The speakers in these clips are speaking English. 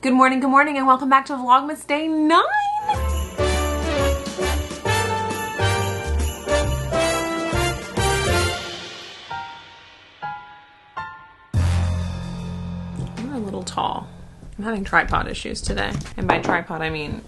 Good morning, and welcome back to Vlogmas Day 9! You're a little tall. I'm having tripod issues today. And by tripod, I mean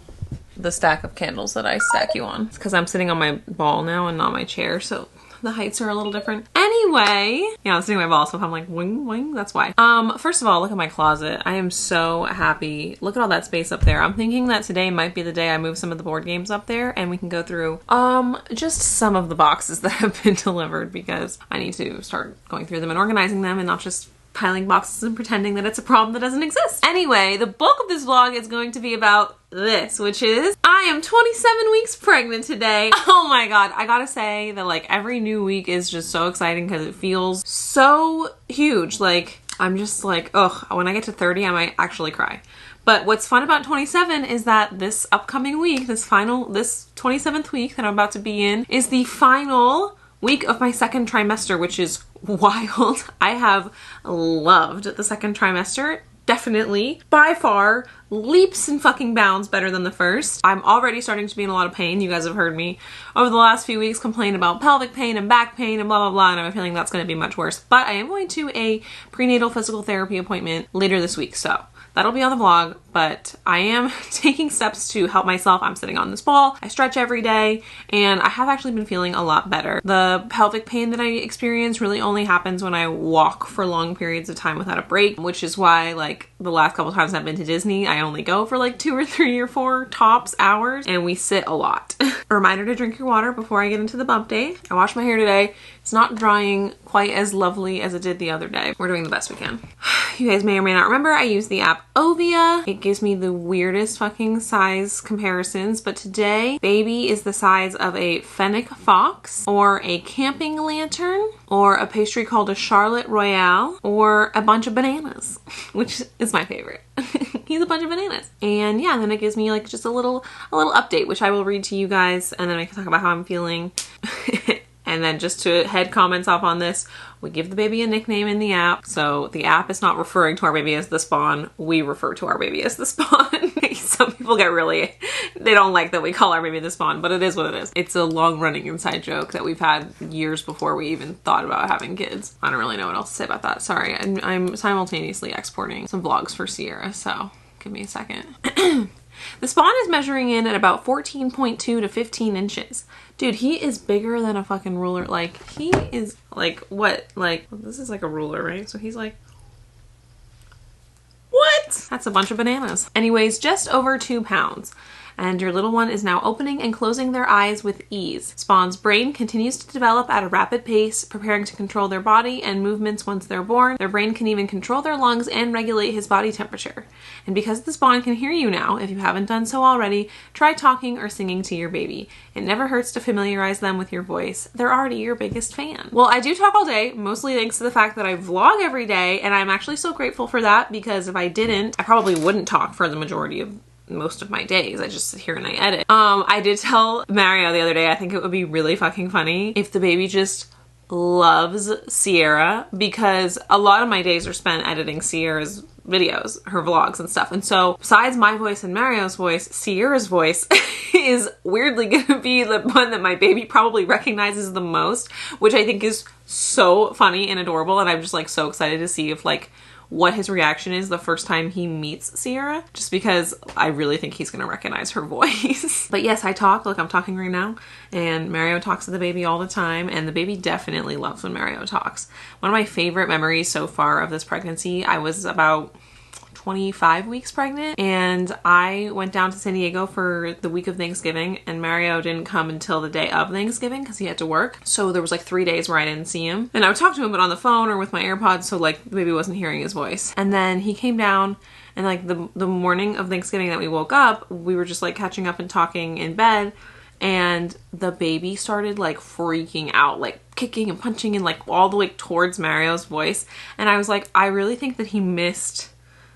the stack of candles that I stack you on. It's because I'm sitting on my ball now and not my chair, so the heights are a little different. Anyway, yeah, I'm sitting on my ball, so if I'm like wing, wing, that's why. First of all, look at my closet. I am so happy. Look at all that space up there. I'm thinking that today might be the day I move some of the board games up there and we can go through, just some of the boxes that have been delivered because I need to start going through them and organizing them and not just piling boxes and pretending that it's a problem that doesn't exist. Anyway, the bulk of this vlog is going to be about this, which is I am 27 weeks pregnant today. Oh my god, I gotta say that like every new week is just so exciting because it feels so huge. Like I'm just like, ugh, when I get to 30 I might actually cry. But what's fun about 27 is that this upcoming week, this 27th week that I'm about to be in, is the final week of my second trimester, which is wild. I have loved the second trimester. Definitely, by far, leaps and fucking bounds better than the first. I'm already starting to be in a lot of pain. You guys have heard me over the last few weeks complain about pelvic pain and back pain and blah, blah, blah, and I have a feeling that's going to be much worse. But I am going to a prenatal physical therapy appointment later this week, so that'll be on the vlog, but I am taking steps to help myself. I'm sitting on this ball, I stretch every day, and I have actually been feeling a lot better. The pelvic pain that I experience really only happens when I walk for long periods of time without a break, which is why like the last couple times I've been to Disney, I only go for like 2 or 3 or 4 tops hours, and we sit a lot. A reminder to drink your water before I get into the bump day. I washed my hair today. It's not drying quite as lovely as it did the other day. We're doing the best we can. You guys may or may not remember I use the app Ovia. It gives me the weirdest fucking size comparisons, but today baby is the size of a fennec fox or a camping lantern or a pastry called a Charlotte Royale or a bunch of bananas, which is my favorite. He's a bunch of bananas. And yeah, then it gives me like just a little update, which I will read to you guys, and then I can talk about how I'm feeling. And then just to head comments off on this, we give the baby a nickname in the app. So the app is not referring to our baby as the spawn. We refer to our baby as the spawn. Some people get really, they don't like that we call our baby the spawn, but it is what it is. It's a long running inside joke that we've had years before we even thought about having kids. I don't really know what else to say about that. Sorry, I'm simultaneously exporting some vlogs for Sierra, so give me a second. The spawn is measuring in at about 14.2 to 15 inches. Dude, he is bigger than a fucking ruler. Like, he is like, what? Like, this is like a ruler, right? So he's like, what? That's a bunch of bananas. Anyways, just over 2 pounds. And your little one is now opening and closing their eyes with ease. Spawn's brain continues to develop at a rapid pace, preparing to control their body and movements once they're born. Their brain can even control their lungs and regulate his body temperature. And because the spawn can hear you now, if you haven't done so already, try talking or singing to your baby. It never hurts to familiarize them with your voice. They're already your biggest fan. Well, I do talk all day, mostly thanks to the fact that I vlog every day, and I'm actually so grateful for that because if I didn't, I probably wouldn't talk for the majority of most of my days. I just sit here and I edit. I did tell Mario the other day, I think it would be really fucking funny if the baby just loves Sierra, because a lot of my days are spent editing Sierra's videos, her vlogs and stuff. And so besides my voice and Mario's voice, Sierra's voice is weirdly gonna be the one that my baby probably recognizes the most, which I think is so funny and adorable. And I'm just like so excited to see if like what his reaction is the first time he meets Sierra, just because I really think he's gonna recognize her voice. But yes, I talk, like I'm talking right now, and Mario talks to the baby all the time, and the baby definitely loves when Mario talks. One of my favorite memories so far of this pregnancy, I was about 25 weeks pregnant, and I went down to San Diego for the week of Thanksgiving, and Mario didn't come until the day of Thanksgiving because he had to work. So there was like 3 days where I didn't see him, and I would talk to him but on the phone or with my AirPods, so like the baby wasn't hearing his voice. And then he came down, and like the morning of Thanksgiving that we woke up, we were just like catching up and talking in bed, and the baby started like freaking out, like kicking and punching and like all the way towards Mario's voice. And I was like, I really think that he missed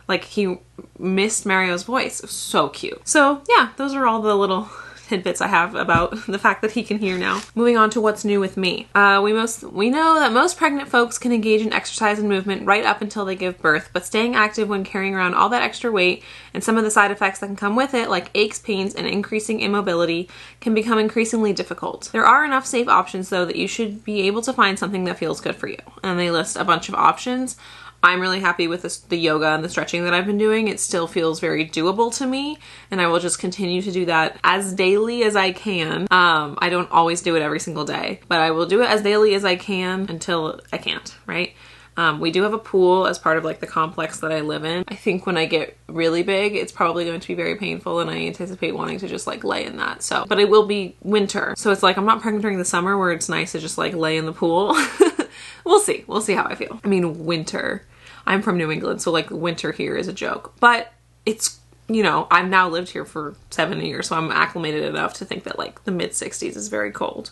Mario's voice. It was so cute. So yeah, those are all the little tidbits I have about the fact that he can hear now. Moving on to what's new with me. We know that most pregnant folks can engage in exercise and movement right up until they give birth, but staying active when carrying around all that extra weight and some of the side effects that can come with it, like aches, pains, and increasing immobility, can become increasingly difficult. There are enough safe options though that you should be able to find something that feels good for you. And they list a bunch of options. I'm really happy with the yoga and the stretching that I've been doing. It still feels very doable to me, and I will just continue to do that as daily as I can. I don't always do it every single day, but I will do it as daily as I can until I can't, right? We do have a pool as part of like the complex that I live in. I think when I get really big, it's probably going to be very painful, and I anticipate wanting to just like lay in that. So, but it will be winter. So it's like, I'm not pregnant during the summer where it's nice to just like lay in the pool. We'll see. We'll see how I feel. I mean, winter. I'm from New England, so like winter here is a joke, but it's, you know, I've now lived here for 7 years, so I'm acclimated enough to think that like the mid 60s is very cold.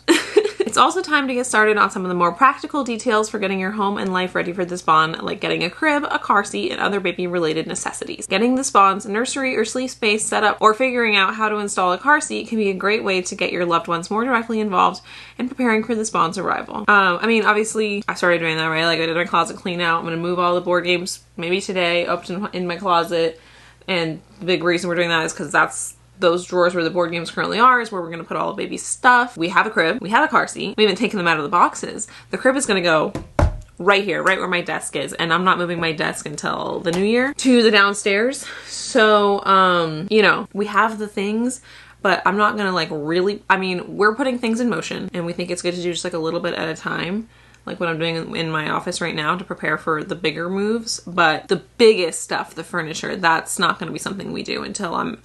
It's also time to get started on some of the more practical details for getting your home and life ready for this spawn, like getting a crib, a car seat, and other baby related necessities. Getting the spawn's nursery or sleep space set up, or figuring out how to install a car seat can be a great way to get your loved ones more directly involved in preparing for the spawn's arrival. I mean, obviously I started doing that, right? Like I did my closet clean out. I'm gonna move all the board games maybe today up in my closet, and the big reason we're doing that is because those drawers where the board games currently are is where we're going to put all the baby stuff. We have a crib. We have a car seat. We haven't taken them out of the boxes. The crib is going to go right here, right where my desk is. And I'm not moving my desk until the new year to the downstairs. So, you know, we have the things, but I'm not going to like really, I mean, we're putting things in motion, and we think it's good to do just like a little bit at a time. Like what I'm doing in my office right now to prepare for the bigger moves. But the biggest stuff, the furniture, that's not going to be something we do until I'm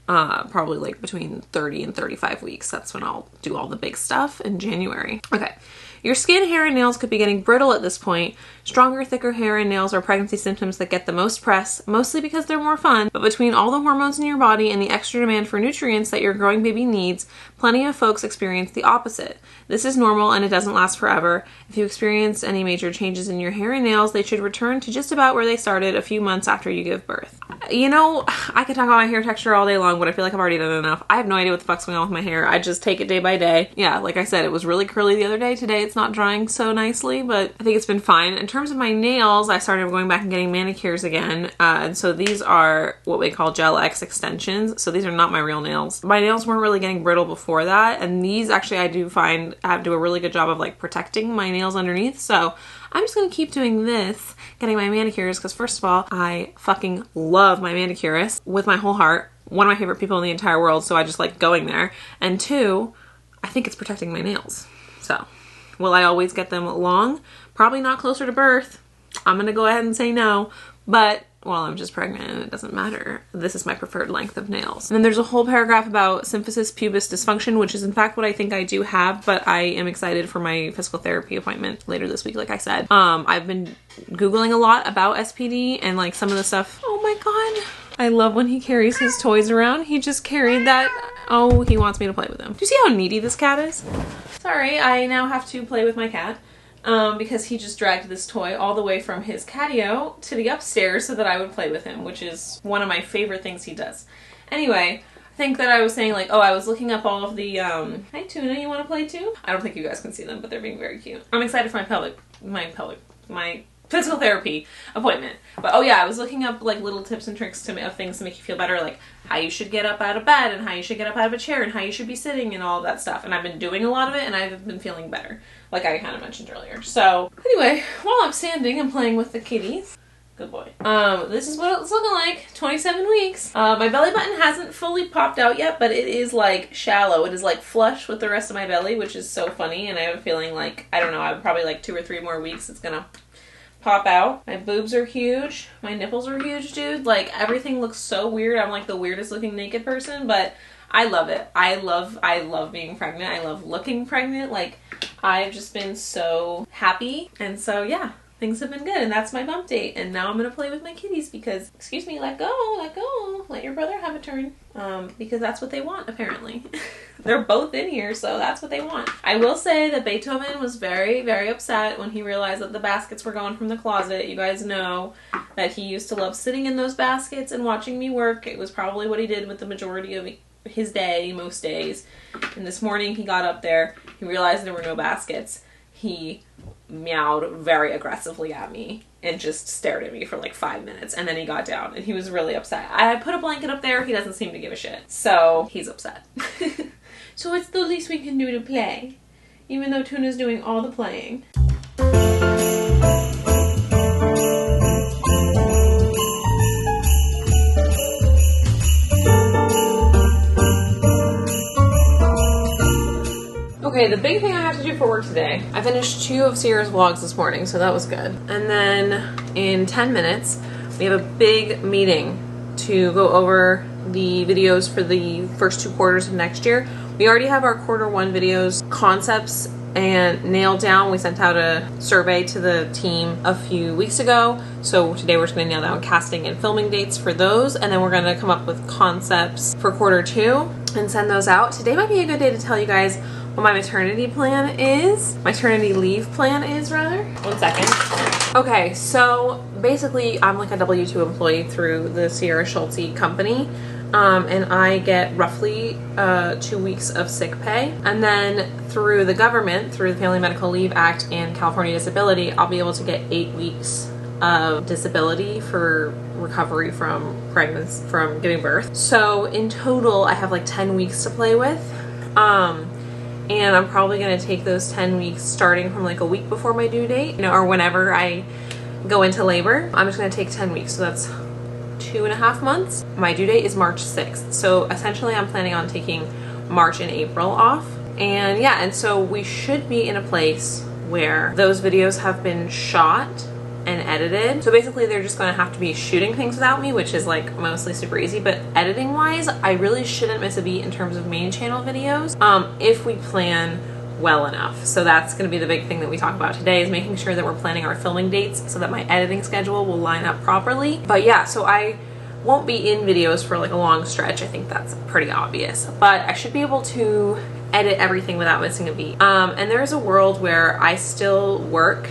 probably like between 30 and 35 weeks. That's when I'll do all the big stuff in January. Okay. Your skin, hair, and nails could be getting brittle at this point. Stronger, thicker hair and nails are pregnancy symptoms that get the most press, mostly because they're more fun, but between all the hormones in your body and the extra demand for nutrients that your growing baby needs, plenty of folks experience the opposite. This is normal and it doesn't last forever. If you experience any major changes in your hair and nails, they should return to just about where they started a few months after you give birth. You know, I could talk about my hair texture all day long, but I feel like I've already done enough. I have no idea what the fuck's going on with my hair. I just take it day by day. Yeah, like I said, it was really curly the other day. Today it's not drying so nicely, but I think it's been fine. In terms of my nails, I started going back and getting manicures again. And so these are what we call Gel X extensions. So these are not my real nails. My nails weren't really getting brittle before that. And these actually I do find do a really good job of like protecting my nails underneath. So I'm just gonna keep doing this, getting my manicures, because first of all, I fucking love my manicurist with my whole heart. One of my favorite people in the entire world, so I just like going there. And two, I think it's protecting my nails. So, will I always get them long? Probably not closer to birth. I'm gonna go ahead and say no, but while I'm just pregnant, it doesn't matter. This is my preferred length of nails. And then there's a whole paragraph about symphysis pubis dysfunction, which is in fact what I think I do have, but I am excited for my physical therapy appointment later this week, like I said. I've been Googling a lot about SPD and like some of the stuff. Oh my God. I love when he carries his toys around. He just carried that. Oh, he wants me to play with him. Do you see how needy this cat is? Sorry, I now have to play with my cat. Because he just dragged this toy all the way from his catio to the upstairs so that I would play with him, which is one of my favorite things he does. Anyway, I think that I was saying like, oh, I was looking up all of the, hi Tuna, you want to play too? I don't think you guys can see them, but they're being very cute. I'm excited for my physical therapy appointment. But oh yeah, I was looking up like little tips and tricks of things to make you feel better, like how you should get up out of bed and how you should get up out of a chair and how you should be sitting and all of that stuff. And I've been doing a lot of it and I've been feeling better, like I kind of mentioned earlier. So anyway, while I'm standing and playing with the kitties, good boy. This is what it's looking like, 27 weeks. My belly button hasn't fully popped out yet, but it is like shallow. It is like flush with the rest of my belly, which is so funny. And I have a feeling like, I don't know, I have probably like 2 or 3 more weeks it's gonna pop out. My boobs are huge. My nipples are huge, dude. Like everything looks so weird. I'm like the weirdest looking naked person, but I love it. I love being pregnant. I love looking pregnant. Like I've just been so happy. And so yeah, things have been good. And that's my bump date. And now I'm gonna play with my kitties because, excuse me, let go. Let your brother have a turn. Because that's what they want, apparently. They're both in here, so that's what they want. I will say that Beethoven was very, very upset when he realized that the baskets were gone from the closet. You guys know that he used to love sitting in those baskets and watching me work. It was probably what he did with the majority of his day most days. And this morning he got up there, he realized there were no baskets. He meowed very aggressively at me and just stared at me for like 5 minutes, and then he got down and he was really upset. I put a blanket up there, he doesn't seem to give a shit, so he's upset. So it's the least we can do to play, even though Tuna's doing all the playing. Okay, the big thing I have to do for work today, I finished 2 of Sierra's vlogs this morning, so that was good. And then in 10 minutes, we have a big meeting to go over the videos for the first 2 quarters of next year. We already have our Q1 videos, concepts, and nailed down. We sent out a survey to the team a few weeks ago. So today we're just gonna nail down casting and filming dates for those, and then we're gonna come up with concepts for Q2 and send those out. Today might be a good day to tell you guys what my maternity plan is. Maternity leave plan is, rather. 1 second. Okay, so basically I'm like a W-2 employee through the Sierra Schulte company. And I get roughly 2 weeks of sick pay. And then through the government, through the Family Medical Leave Act and California Disability, I'll be able to get 8 weeks of disability for recovery from pregnancy, from giving birth. So in total, I have like 10 weeks to play with. And I'm probably gonna take those 10 weeks starting from like a week before my due date, you know, or whenever I go into labor. I'm just gonna take 10 weeks, so that's 2.5 months. My due date is March 6th. So essentially I'm planning on taking March and April off. And yeah, and so we should be in a place where those videos have been shot and edited. So basically they're just gonna have to be shooting things without me, which is like mostly super easy, but editing wise, I really shouldn't miss a beat in terms of main channel videos if we plan well enough. So that's gonna be the big thing that we talk about today, is making sure that we're planning our filming dates so that my editing schedule will line up properly. But yeah, so I won't be in videos for like a long stretch. I think that's pretty obvious, but I should be able to edit everything without missing a beat. And there is a world where I still work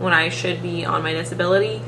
when I should be on my disability,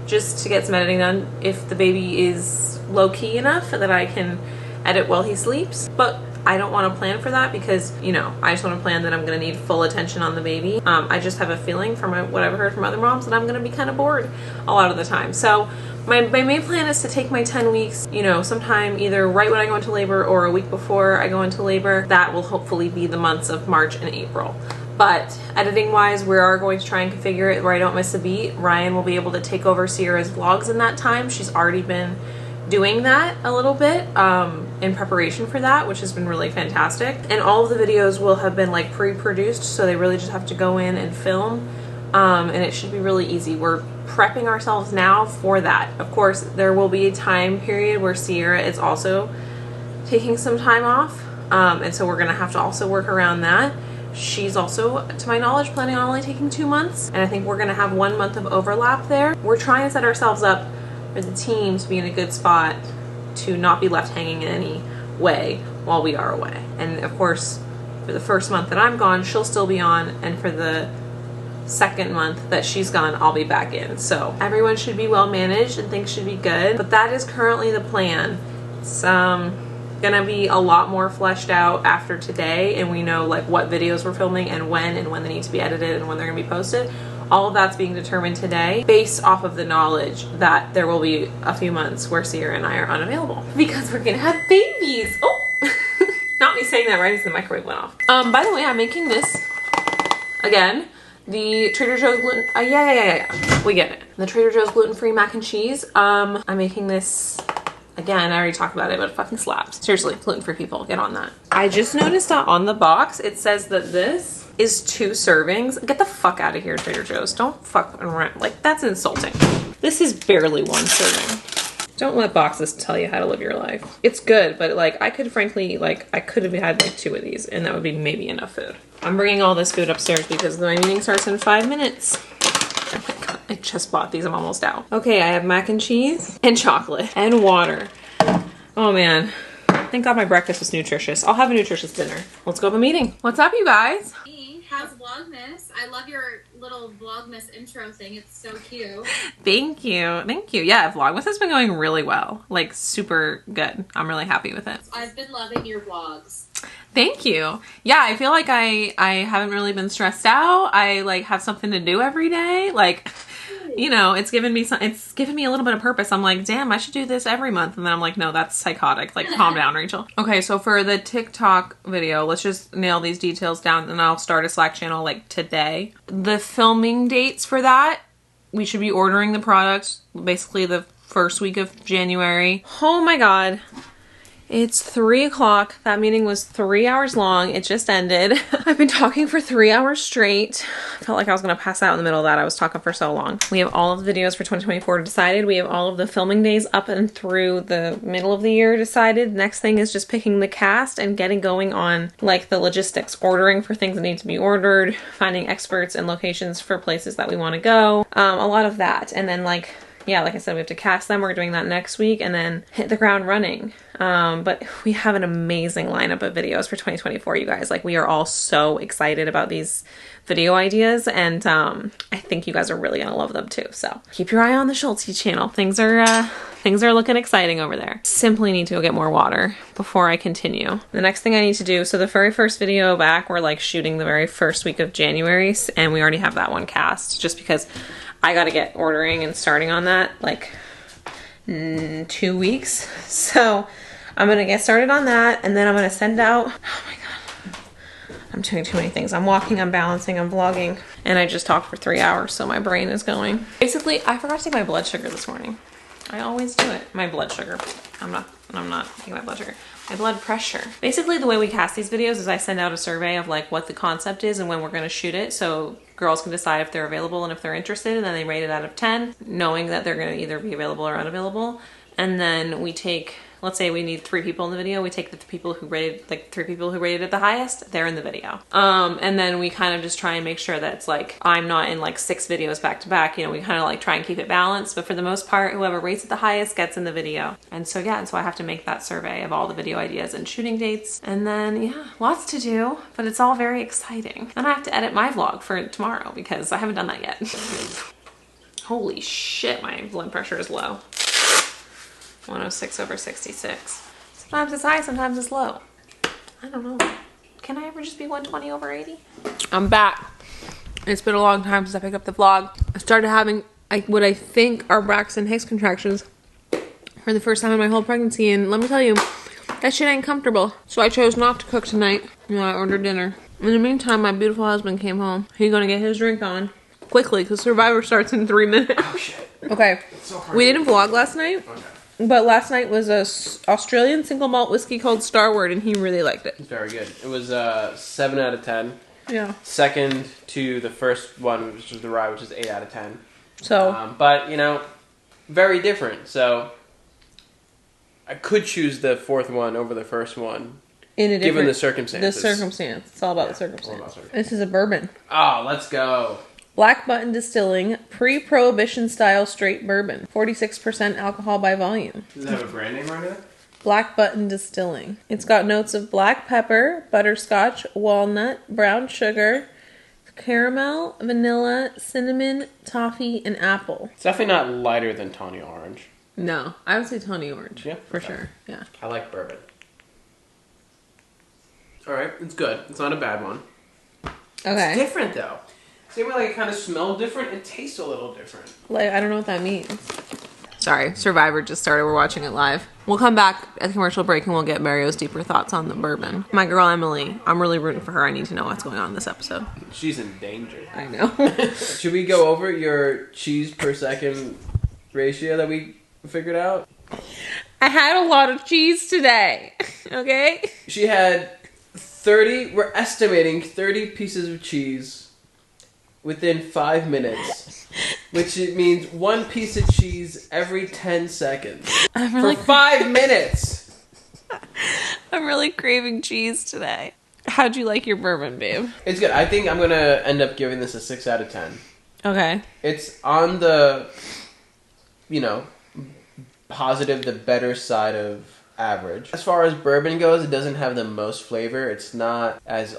just to get some editing done if the baby is low-key enough that I can edit while he sleeps. But I don't want to plan for that because, you know, I just want to plan that I'm going to need full attention on the baby. I just have a feeling from what I've heard from other moms that I'm going to be kind of bored a lot of the time. So my main plan is to take my 10 weeks, you know, sometime either right when I go into labor or a week before I go into labor. That will hopefully be the months of March and April. But editing wise, we are going to try and configure it where I don't miss a beat. Ryan will be able to take over Sierra's vlogs in that time. She's already been doing that a little bit in preparation for that, which has been really fantastic. And all of the videos will have been like pre-produced, so they really just have to go in and film. And it should be really easy. We're prepping ourselves now for that. Of course, there will be a time period where Sierra is also taking some time off. And so we're gonna have to also work around that. She's also, to my knowledge, planning on only taking 2 months. And I think we're gonna have 1 month of overlap there. We're trying to set ourselves up for the team to be in a good spot to not be left hanging in any way while we are away. And of course, for the first month that I'm gone, she'll still be on. And for the second month that she's gone, I'll be back in. So everyone should be well managed and things should be good. But that is currently the plan. It's gonna be a lot more fleshed out after today, and we know like what videos we're filming and when they need to be edited and when they're gonna be posted. All of that's being determined today based off of the knowledge that there will be a few months where Sierra and I are unavailable because we're gonna have babies. Oh, not me saying that right as the microwave went off. By the way, I'm making this again. The Trader Joe's gluten, yeah, we get it. The Trader Joe's gluten-free mac and cheese. I'm making this, again, I already talked about it, but it fucking slaps. Seriously, gluten-free people, get on that. I just noticed that on the box, it says that this is 2 servings. Get the fuck out of here, Trader Joe's. Don't fuck around, like that's insulting. This is barely 1 serving. Don't let boxes tell you how to live your life. It's good, but like I could frankly, like I could have had like 2 of these and that would be maybe enough food. I'm bringing all this food upstairs because my meeting starts in 5 minutes. Oh my God, I just bought these, I'm almost out. Okay, I have mac and cheese and chocolate and water. Oh man, thank God my breakfast was nutritious. I'll have a nutritious dinner. Let's go have a meeting. What's up, you guys? How's Vlogmas? I love your little Vlogmas intro thing. It's so cute. Thank you. Thank you. Yeah, Vlogmas has been going really well. Like, super good. I'm really happy with it. I've been loving your vlogs. Thank you. Yeah, I feel like I haven't really been stressed out. I like have something to do every day. Like, you know, it's given me a little bit of purpose. I'm like, damn, I should do this every month. And then I'm like, no, that's psychotic. Like, calm down, Rachel. Okay, so for the TikTok video, let's just nail these details down and I'll start a Slack channel like today. The filming dates for that, we should be ordering the product basically the first week of January. Oh my God. It's 3 o'clock. That meeting was 3 hours long. It just ended. I've been talking for 3 hours straight. I felt like I was gonna pass out in the middle of that. I was talking for so long. We have all of the videos for 2024 decided. We have all of the filming days up and through the middle of the year decided. Next thing is just picking the cast and getting going on like the logistics, ordering for things that need to be ordered, finding experts and locations for places that we want to go. A lot of that. And then like, yeah, like I said, we have to cast them. We're doing that next week and then hit the ground running. But we have an amazing lineup of videos for 2024, you guys. Like, we are all so excited about these video ideas and I think you guys are really gonna love them too. So keep your eye on the Schulte channel. Things are looking exciting over there. Simply need to go get more water before I continue. The next thing I need to do, so the very first video back, we're like shooting the very first week of January and we already have that one cast just because I gotta get ordering and starting on that like 2 weeks. So I'm gonna get started on that and then I'm gonna send out, oh my God, I'm doing too many things. I'm walking, I'm balancing, I'm vlogging, and I just talked for 3 hours, so my brain is going. Basically, I forgot to take my blood sugar this morning. I always do it. My blood sugar. I'm not taking my blood sugar. My blood pressure. Basically, the way we cast these videos is I send out a survey of like what the concept is and when we're gonna shoot it, so girls can decide if they're available and if they're interested, and then they rate it out of 10, knowing that they're gonna either be available or unavailable. And then we take, let's say we need 3 people in the video, we take the people who rated, like 3 people who rated it the highest, they're in the video. And then we kind of just try and make sure that it's like, I'm not in like 6 videos back to back, you know, we kind of like try and keep it balanced, but for the most part, whoever rates it the highest gets in the video. And so yeah, and so I have to make that survey of all the video ideas and shooting dates. And then yeah, lots to do, but it's all very exciting. And I have to edit my vlog for tomorrow because I haven't done that yet. Holy shit, my blood pressure is low. 106/66. Sometimes it's high, sometimes it's low. I don't know. Can I ever just be 120/80? I'm back. It's been a long time since I picked up the vlog. I started having what I think are Braxton Hicks contractions for the first time in my whole pregnancy, and let me tell you, that shit ain't comfortable. So I chose not to cook tonight. You know, I ordered dinner. In the meantime, my beautiful husband came home. He's gonna get his drink on quickly because Survivor starts in 3 minutes. Oh shit. Okay. So We didn't vlog last night. Okay. But last night was a Australian single malt whiskey called Starward, and he really liked it. It's very good. It was 7 out of 10. Yeah. Second to the first one, which was the rye, which is 8 out of 10. So. But, you know, very different. So I could choose the fourth one over the first one. Given the circumstances. The circumstance. It's all about the circumstance. This is a bourbon. Oh, let's go. Black Button Distilling Pre-Prohibition Style Straight Bourbon. 46% alcohol by volume. Does it have a brand name right now? Black Button Distilling. It's got notes of black pepper, butterscotch, walnut, brown sugar, caramel, vanilla, cinnamon, toffee, and apple. It's definitely not lighter than Tawny Orange. No, I would say Tawny Orange. Yeah? For Okay. sure. Yeah. I like bourbon. Alright, it's good. It's not a bad one. Okay. It's different though. Same way like it kind of smells different, it tastes a little different. Like, I don't know what that means. Sorry, Survivor just started. We're watching it live. We'll come back at the commercial break and we'll get Mario's deeper thoughts on the bourbon. My girl Emily, I'm really rooting for her. I need to know what's going on in this episode. She's in danger. I know. Should we go over your cheese per second ratio that we figured out? I had a lot of cheese today. Okay? She had 30, we're estimating 30 pieces of cheese within 5 minutes, which it means 1 piece of cheese every 10 seconds. For 5 minutes! I'm really craving cheese today. How'd you like your bourbon, babe? It's good. I think I'm going to end up giving this a 6 out of 10. Okay. It's on the, you know, positive, the better side of average. As far as bourbon goes, it doesn't have the most flavor. It's not as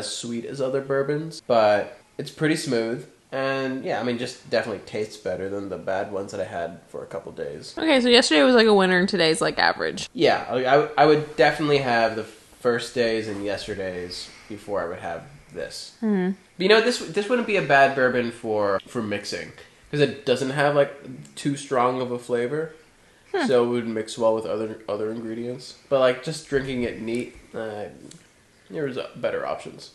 sweet as other bourbons, but It's pretty smooth. And yeah, I mean, just definitely tastes better than the bad ones that I had for a couple days. Okay, so yesterday was like a winner and today's like average. Yeah, I would definitely have the first days and yesterday's before I would have this. Mm-hmm. But you know, this wouldn't be a bad bourbon for mixing because it doesn't have like too strong of a flavor, so it would mix well with other ingredients. But like just drinking it neat, there's better options.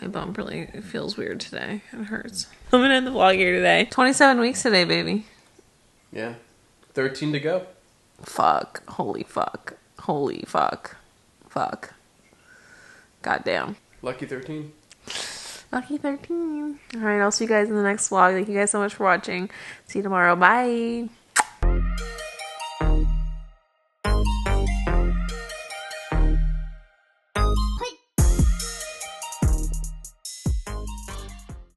My bump really feels weird today. It hurts. I'm gonna end the vlog here today. 27 weeks today, baby. Yeah, 13 to go. Fuck. Holy fuck. Holy fuck. Fuck. Goddamn. Lucky 13. Lucky 13. Alright, I'll see you guys in the next vlog. Thank you guys so much for watching. See you tomorrow. Bye.